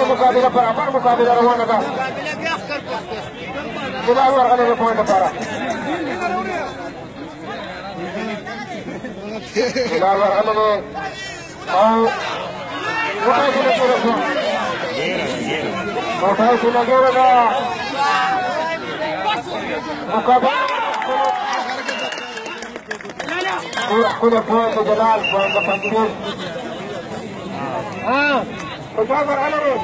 مقابلة برابر مقابلة روانة ده جلال ورغلة بوينت بارا جلال ورغلة أو مطاي سنة جيرنا مقابلة كل بوينت جلال بوينت فانتين مجابر على روح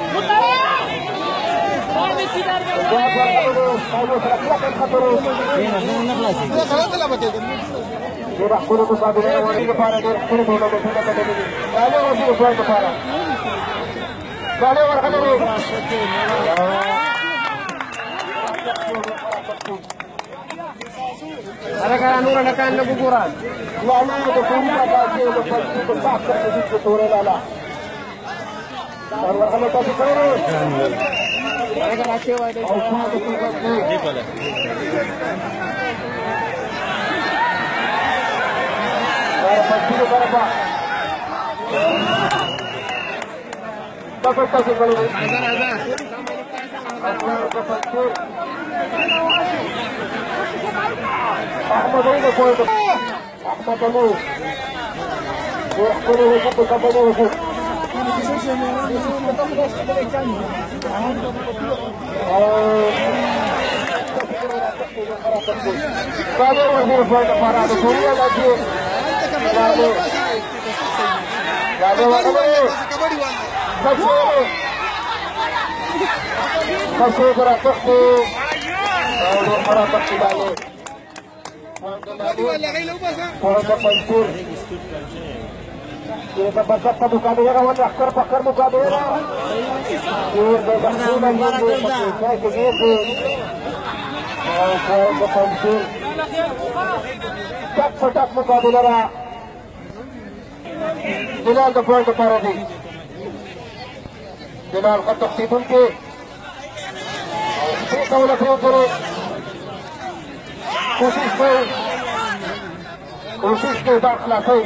جلال का पॉइंट पर है जलाल का तख्तीत उनके कोशिश के दाखिला से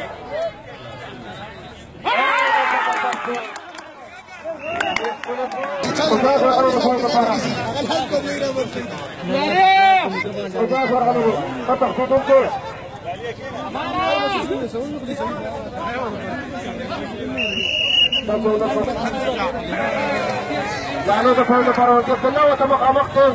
يعني دفعنا فرق الله وتبقى مقتل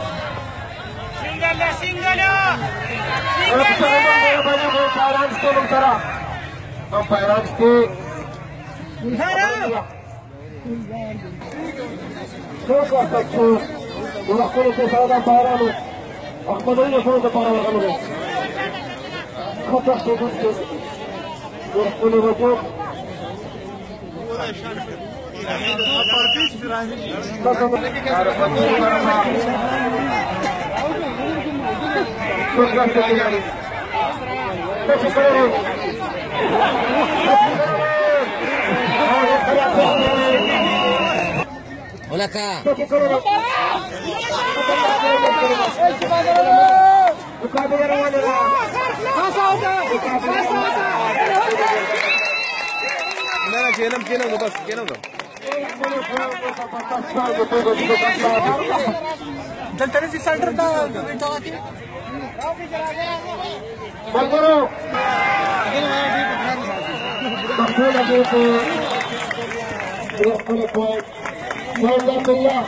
سنجل Hola acá. دلتنزي سنتر تا بنتواتی بلغرو مقبولة بيكو يقول كويس والله بالله